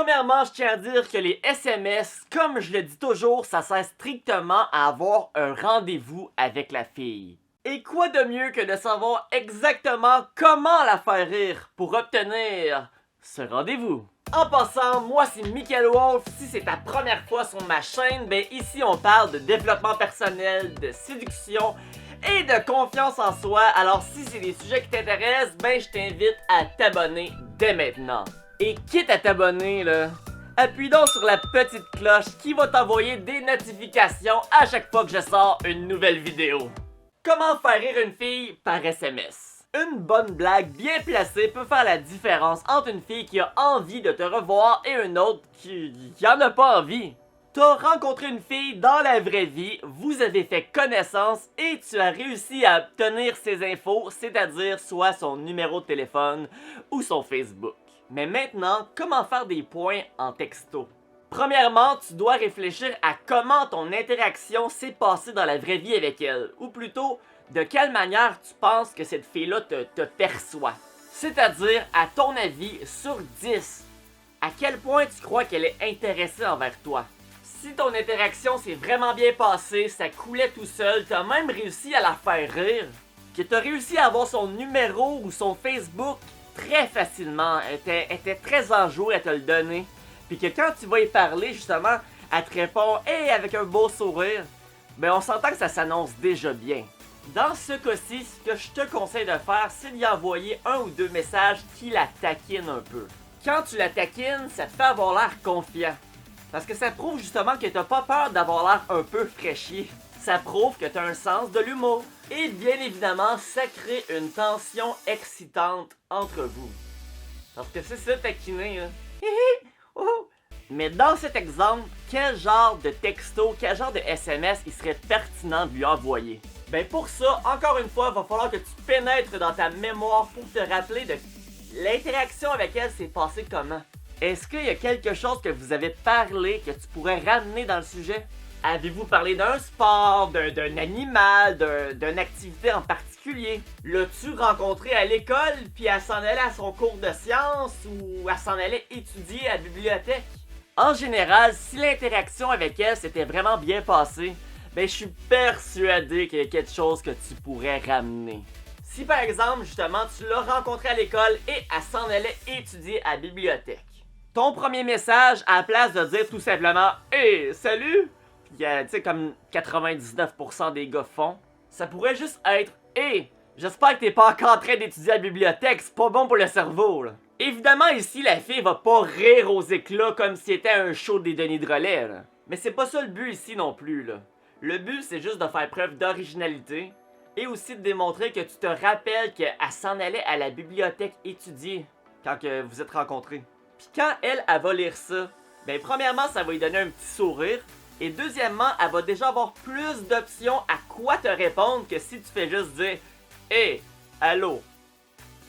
Premièrement, je tiens à dire que les SMS, comme je le dis toujours, ça sert strictement à avoir un rendez-vous avec la fille. Et quoi de mieux que de savoir exactement comment la faire rire pour obtenir ce rendez-vous? En passant, moi c'est Michael Wolf. Si c'est ta première fois sur ma chaîne, ben ici on parle de développement personnel, de séduction et de confiance en soi. Alors si c'est des sujets qui t'intéressent, ben je t'invite à t'abonner dès maintenant. Et quitte à t'abonner là, appuie donc sur la petite cloche qui va t'envoyer des notifications à chaque fois que je sors une nouvelle vidéo. Comment faire rire une fille par SMS? Une bonne blague bien placée peut faire la différence entre une fille qui a envie de te revoir et une autre qui en a pas envie. T'as rencontré une fille dans la vraie vie, vous avez fait connaissance et tu as réussi à obtenir ses infos, c'est-à-dire soit son numéro de téléphone ou son Facebook. Mais maintenant, comment faire des points en texto? Premièrement, tu dois réfléchir à comment ton interaction s'est passée dans la vraie vie avec elle, ou plutôt, de quelle manière tu penses que cette fille-là te perçoit. C'est-à-dire, à ton avis, sur 10, à quel point tu crois qu'elle est intéressée envers toi. Si ton interaction s'est vraiment bien passée, ça coulait tout seul, t'as même réussi à la faire rire, que t'as réussi à avoir son numéro ou son Facebook très facilement, elle était très enjouée à te le donner, puis que quand tu vas y parler, justement, elle te répond « Hey » avec un beau sourire, ben on s'entend que ça s'annonce déjà bien. Dans ce cas-ci, ce que je te conseille de faire, c'est d'y envoyer un ou deux messages qui la taquinent un peu. Quand tu la taquines, ça te fait avoir l'air confiant. Parce que ça prouve justement que t'as pas peur d'avoir l'air un peu fraîchier. Ça prouve que t'as un sens de l'humour. Et bien évidemment, ça crée une tension excitante entre vous. Parce que c'est ça taquiner, hein. Mais dans cet exemple, quel genre de texto, quel genre de SMS il serait pertinent de lui envoyer? Ben pour ça, encore une fois, il va falloir que tu pénètres dans ta mémoire pour te rappeler de l'interaction avec elle s'est passée comment. Est-ce qu'il y a quelque chose que vous avez parlé que tu pourrais ramener dans le sujet? Avez-vous parlé d'un sport, d'un animal, d'une activité en particulier? L'as-tu rencontré à l'école puis elle s'en allait à son cours de sciences ou elle s'en allait étudier à la bibliothèque? En général, si l'interaction avec elle s'était vraiment bien passée, ben je suis persuadé qu'il y a quelque chose que tu pourrais ramener. Si par exemple, justement, tu l'as rencontrée à l'école et elle s'en allait étudier à la bibliothèque. Ton premier message, à la place de dire tout simplement « Hey, salut! » tu sais, comme 99% des gars font, ça pourrait juste être « Hey, j'espère que t'es pas encore en train d'étudier à la bibliothèque, c'est pas bon pour le cerveau, là. » Évidemment, ici, la fille va pas rire aux éclats comme si c'était un show des Denis de Relais, là. Mais c'est pas ça le but ici non plus, là. Le but, c'est juste de faire preuve d'originalité et aussi de démontrer que tu te rappelles qu'elle s'en allait à la bibliothèque étudier quand que vous êtes rencontrés. Puis quand elle va lire ça, ben premièrement, ça va lui donner un petit sourire. Et deuxièmement, elle va déjà avoir plus d'options à quoi te répondre que si tu fais juste dire « Hey, allô ».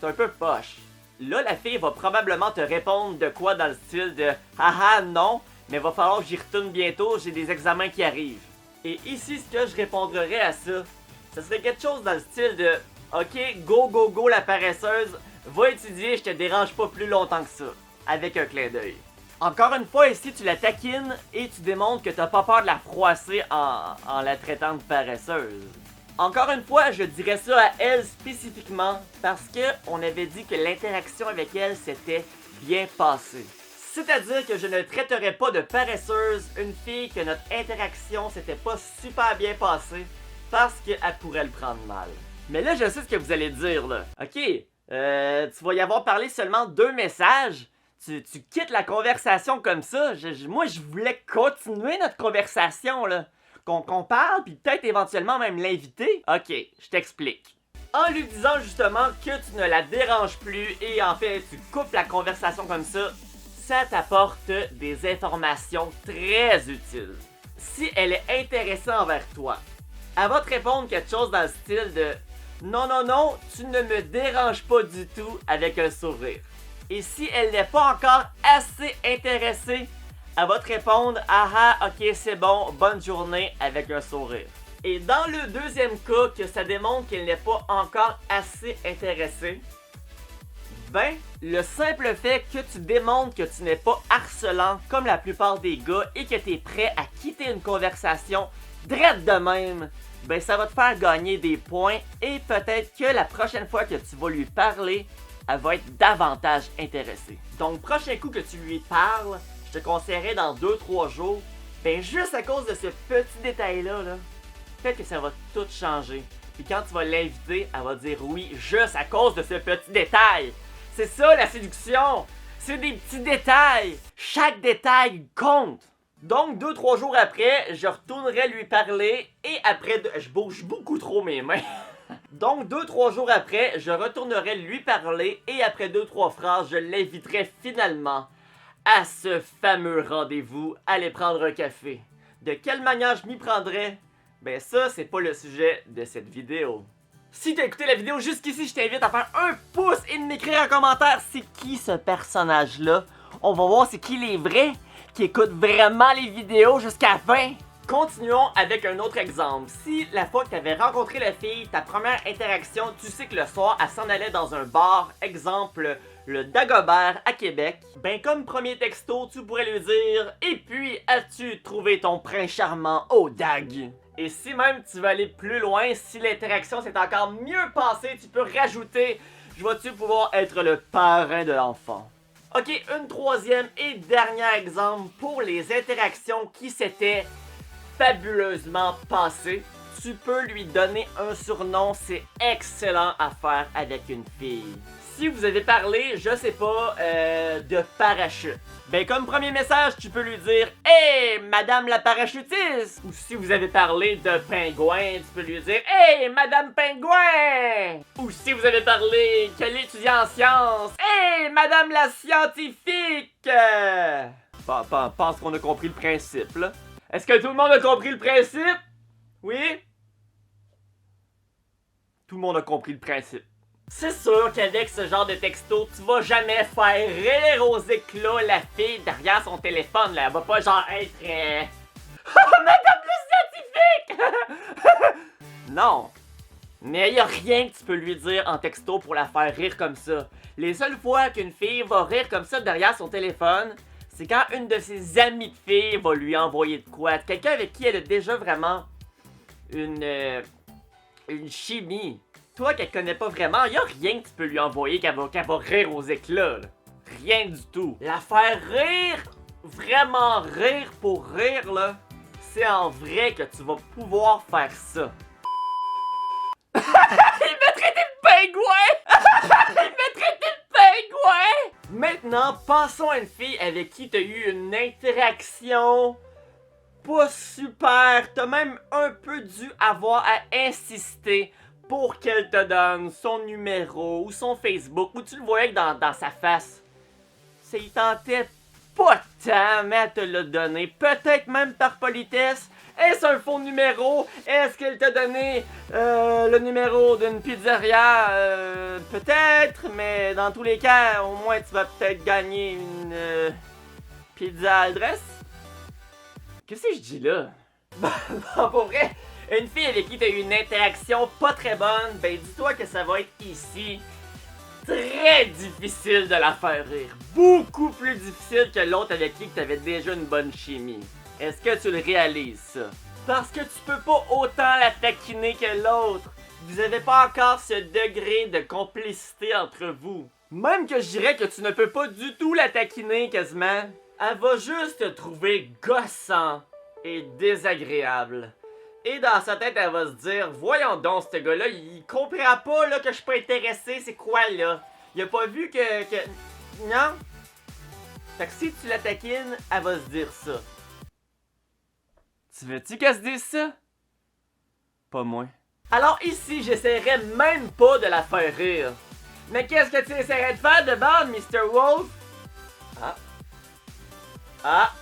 C'est un peu poche. Là, la fille va probablement te répondre de quoi dans le style de « Haha, non, mais va falloir que j'y retourne bientôt, j'ai des examens qui arrivent. » Et ici, ce que je répondrais à ça, ça serait quelque chose dans le style de « Ok, go, go, go la paresseuse, va étudier, je te dérange pas plus longtemps que ça. » Avec un clin d'œil. Encore une fois, ici, tu la taquines et tu démontres que t'as pas peur de la froisser en la traitant de paresseuse. Encore une fois, je dirais ça à elle spécifiquement parce que on avait dit que l'interaction avec elle s'était bien passée. C'est-à-dire que je ne traiterais pas de paresseuse une fille que notre interaction s'était pas super bien passée parce qu'elle pourrait le prendre mal. Mais là, je sais ce que vous allez dire, là. Ok, tu vas y avoir parlé seulement 2 messages. Tu quittes la conversation comme ça. Moi, je voulais continuer notre conversation, là. Qu'on parle, puis peut-être éventuellement même l'inviter. Ok, je t'explique. En lui disant justement que tu ne la déranges plus et en fait, tu coupes la conversation comme ça t'apporte des informations très utiles. Si elle est intéressée envers toi, elle va te répondre quelque chose dans le style de « Non, non, non, tu ne me déranges pas du tout » avec un sourire. Et si elle n'est pas encore assez intéressée, elle va te répondre « Ah ah, ok, c'est bon, bonne journée » avec un sourire. Et dans le deuxième cas, que ça démontre qu'elle n'est pas encore assez intéressée, Ben, le simple fait que tu démontres que tu n'es pas harcelant comme la plupart des gars et que tu es prêt à quitter une conversation drette de même, ben ça va te faire gagner des points et peut-être que la prochaine fois que tu vas lui parler, elle va être davantage intéressée. Donc, prochain coup que tu lui parles, je te conseillerais dans 2-3 jours, ben juste à cause de ce petit détail-là, peut-être que ça va tout changer. Puis quand tu vas l'inviter, elle va dire oui juste à cause de ce petit détail. C'est ça la séduction! C'est des petits détails! Chaque détail compte! Donc 2-3 jours après, je retournerai lui parler et après... Je bouge beaucoup trop mes mains. Donc 2-3 jours après, je retournerai lui parler et après 2-3 phrases, je l'inviterai finalement à ce fameux rendez-vous, aller prendre un café. De quelle manière je m'y prendrais? Ben ça, c'est pas le sujet de cette vidéo. Si t'as écouté la vidéo jusqu'ici, je t'invite à faire un pouce et de m'écrire en commentaire c'est qui ce personnage-là. On va voir c'est qui les vrais qui écoutent vraiment les vidéos jusqu'à la fin. Continuons avec un autre exemple. Si la fois que tu avais rencontré la fille, ta première interaction, tu sais que le soir, elle s'en allait dans un bar, exemple le Dagobert à Québec, ben comme premier texto, tu pourrais lui dire « Et puis, as-tu trouvé ton prince charmant au Dag? » Et si même tu veux aller plus loin, si l'interaction s'est encore mieux passée, tu peux rajouter « Je vais-tu pouvoir être le parrain de l'enfant? » Ok, une troisième et dernier exemple pour les interactions qui s'étaient fabuleusement passées. Tu peux lui donner un surnom, c'est excellent à faire avec une fille. Si vous avez parlé, je sais pas, de parachute, ben comme premier message, tu peux lui dire « Hey, madame la parachutiste! » Ou si vous avez parlé de pingouin, tu peux lui dire « Hey, madame pingouin! » Ou si vous avez parlé que l'étudiant en sciences, « Hey, madame la scientifique! » Pense qu'on a compris le principe, là. Est-ce que tout le monde a compris le principe? Oui? Tout le monde a compris le principe. C'est sûr qu'avec ce genre de texto, tu vas jamais faire rire aux éclats la fille derrière son téléphone, là. Elle va pas genre être Madame le scientifique! Non. Mais y a rien que tu peux lui dire en texto pour la faire rire comme ça. Les seules fois qu'une fille va rire comme ça derrière son téléphone, c'est quand une de ses amies de filles va lui envoyer de quoi. Quelqu'un avec qui elle a déjà vraiment une chimie. Toi qu'elle connaît pas vraiment, y a rien que tu peux lui envoyer qu'elle va rire aux éclats, là. Rien du tout. La faire rire, vraiment rire pour rire, là, c'est en vrai que tu vas pouvoir faire ça. Il m'a traité de pingouin! Il m'a traité de pingouin! Maintenant, passons à une fille avec qui t'as eu une interaction pas super. T'as même un peu dû avoir à insister pour qu'elle te donne son numéro ou son Facebook, où tu le voyais que dans sa face. Ça y tentait pas tant, mais elle te l'a donné. Peut-être même par politesse. Est-ce un faux numéro? Est-ce qu'elle t'a donné le numéro d'une pizzeria? Peut-être, mais dans tous les cas, au moins tu vas peut-être gagner une pizza adresse. Qu'est-ce que je dis là? Bon, pour vrai, une fille avec qui tu as eu une interaction pas très bonne, ben dis-toi que ça va être ici très difficile de la faire rire. Beaucoup plus difficile que l'autre avec qui tu avais déjà une bonne chimie. Est-ce que tu le réalises, ça? Parce que tu peux pas autant la taquiner que l'autre. Vous avez pas encore ce degré de complicité entre vous. Même que je dirais que tu ne peux pas du tout la taquiner quasiment. Elle va juste te trouver gossant et désagréable. Et dans sa tête, elle va se dire, voyons donc, ce gars-là, il comprend pas là, que je suis pas intéressé, c'est quoi là? Il a pas vu que... Non? Fait que si tu la taquines, elle va se dire ça. Tu veux-tu qu'elle se dise ça? Pas moi. Alors ici, j'essaierai même pas de la faire rire. Mais qu'est-ce que tu essaierais de faire de base, Mr. Wolf? Ah!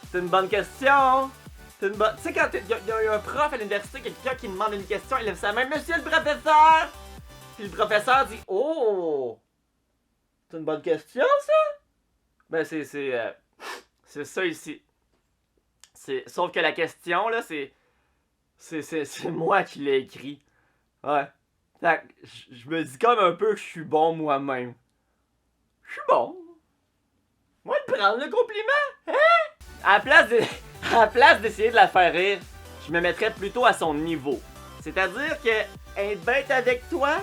C'est une bonne question! C'est une bonne... Tu sais, quand il y a un prof à l'université, quelqu'un qui demande une question, il lève sa main, Monsieur le professeur! Puis le professeur dit, oh! C'est une bonne question, ça? Ben, c'est ça ici. Sauf que la question, là, c'est moi qui l'ai écrit. Ouais. Fait que je me dis comme un peu que je suis bon moi-même. Je suis bon. Moi, de prendre le compliment, hein? À la place de... à la place d'essayer de la faire rire, je me mettrais plutôt à son niveau. C'est-à-dire que être bête avec toi,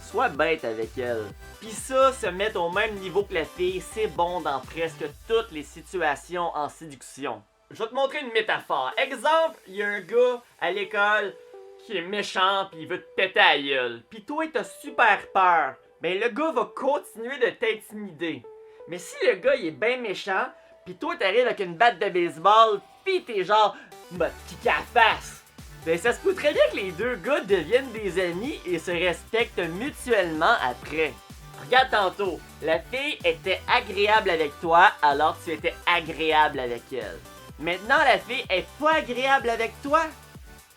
sois bête avec elle. Pis ça, se mettre au même niveau que la fille, c'est bon dans presque toutes les situations en séduction. Je vais te montrer une métaphore. Exemple, il y a un gars à l'école qui est méchant pis il veut te péter à la gueule. Pis toi, t'as super peur. Ben le gars va continuer de t'intimider. Mais si le gars il est bien méchant, pis toi t'arrives avec une batte de baseball, pis t'es genre m'a kické à la face. Ben ça se peut très bien que les deux gars deviennent des amis et se respectent mutuellement après. Regarde tantôt, la fille était agréable avec toi alors tu étais agréable avec elle. Maintenant la fille est pas agréable avec toi.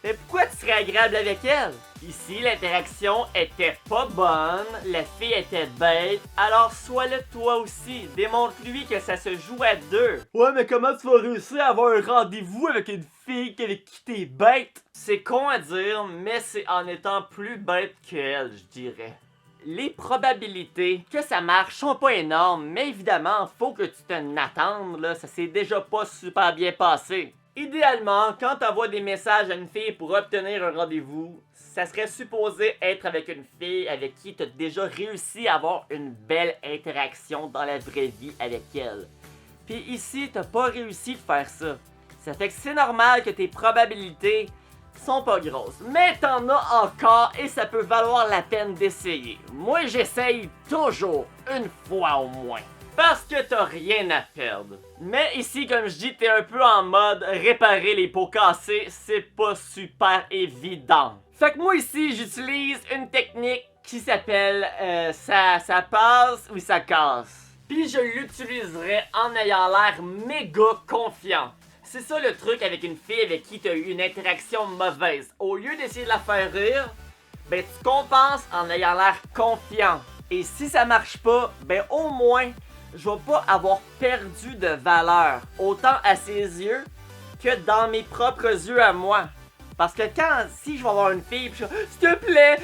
Mais pourquoi tu serais agréable avec elle? Ici, l'interaction était pas bonne, la fille était bête, alors sois-le toi aussi. Démontre-lui que ça se joue à deux. Ouais, mais comment tu vas réussir à avoir un rendez-vous avec une fille avec qui t'es bête? C'est con à dire, mais c'est en étant plus bête qu'elle, je dirais. Les probabilités que ça marche sont pas énormes, mais évidemment, faut que tu t'en attendes, là, ça s'est déjà pas super bien passé. Idéalement, quand tu envoies des messages à une fille pour obtenir un rendez-vous, ça serait supposé être avec une fille avec qui tu as déjà réussi à avoir une belle interaction dans la vraie vie avec elle. Puis ici, t'as pas réussi de faire ça. Ça fait que c'est normal que tes probabilités sont pas grosses. Mais t'en as encore et ça peut valoir la peine d'essayer. Moi, j'essaye toujours, une fois au moins. Parce que t'as rien à perdre. Mais ici, comme je dis, t'es un peu en mode réparer les pots cassés, c'est pas super évident. Fait que moi ici, j'utilise une technique qui s'appelle ça passe ou ça casse. Puis je l'utiliserai en ayant l'air méga confiant. C'est ça le truc avec une fille avec qui t'as eu une interaction mauvaise. Au lieu d'essayer de la faire rire, ben tu compenses en ayant l'air confiant. Et si ça marche pas, ben au moins je vais pas avoir perdu de valeur, autant à ses yeux que dans mes propres yeux à moi. Parce que si je vais avoir une fille, pis s'il te plaît,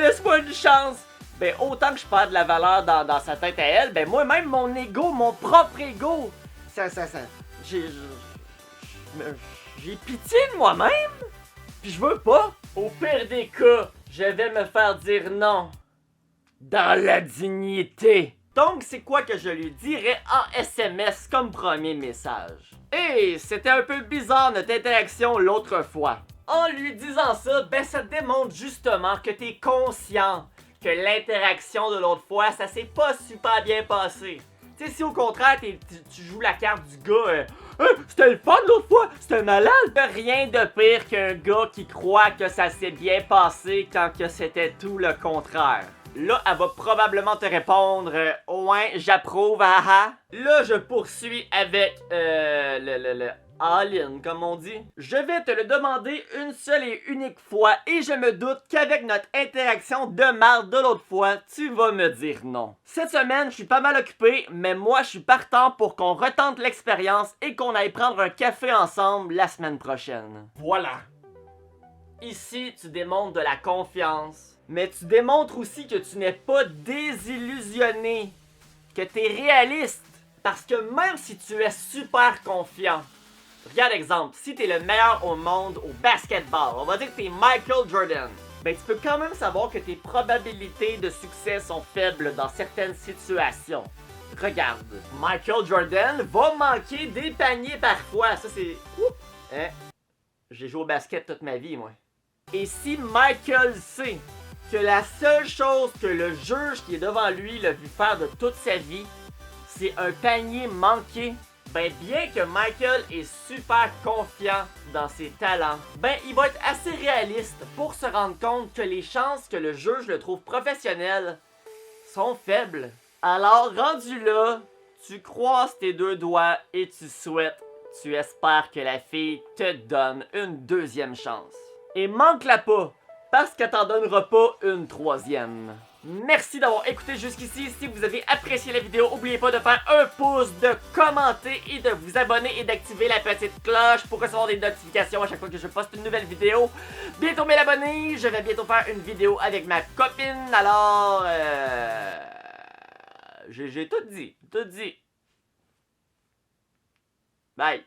laisse-moi une chance. Ben autant que je perds de la valeur dans sa tête à elle, ben moi-même mon ego, mon propre ego, j'ai pitié de moi-même. Puis je veux pas. Au pire des cas, je vais me faire dire non. Dans la dignité. Donc, c'est quoi que je lui dirais en SMS comme premier message? Et c'était un peu bizarre notre interaction l'autre fois. En lui disant ça, ben ça démontre justement que t'es conscient que l'interaction de l'autre fois, ça s'est pas super bien passé. Tu sais, si au contraire, tu joues la carte du gars, c'était le fun l'autre fois, c'était malade! Rien de pire qu'un gars qui croit que ça s'est bien passé quand que c'était tout le contraire. Là, elle va probablement te répondre ouais, j'approuve, haha. Là, je poursuis avec le all-in, comme on dit. Je vais te le demander une seule et unique fois et je me doute qu'avec notre interaction de marde de l'autre fois, tu vas me dire non. Cette semaine, je suis pas mal occupé, mais moi, je suis partant pour qu'on retente l'expérience et qu'on aille prendre un café ensemble la semaine prochaine. Voilà. Ici, tu démontres de la confiance. Mais tu démontres aussi que tu n'es pas désillusionné, que tu es réaliste. Parce que même si tu es super confiant, regarde exemple, si tu es le meilleur au monde au basketball, on va dire que tu es Michael Jordan, ben tu peux quand même savoir que tes probabilités de succès sont faibles dans certaines situations. Regarde, Michael Jordan va manquer des paniers parfois, ça c'est... Hein? J'ai joué au basket toute ma vie, moi. Et si Michael sait que la seule chose que le juge qui est devant lui l'a vu faire de toute sa vie, c'est un panier manqué, ben bien que Michael est super confiant dans ses talents, ben il va être assez réaliste pour se rendre compte que les chances que le juge le trouve professionnel sont faibles. Alors rendu là, tu croises tes deux doigts et tu espères que la fille te donne une deuxième chance. Et manque-la pas! Parce qu'elle t'en donnera pas une troisième. Merci d'avoir écouté jusqu'ici. Si vous avez apprécié la vidéo, n'oubliez pas de faire un pouce, de commenter et de vous abonner et d'activer la petite cloche pour recevoir des notifications à chaque fois que je poste une nouvelle vidéo. Bientôt 1000 abonnés, je vais bientôt faire une vidéo avec ma copine, alors j'ai tout dit, tout dit. Bye.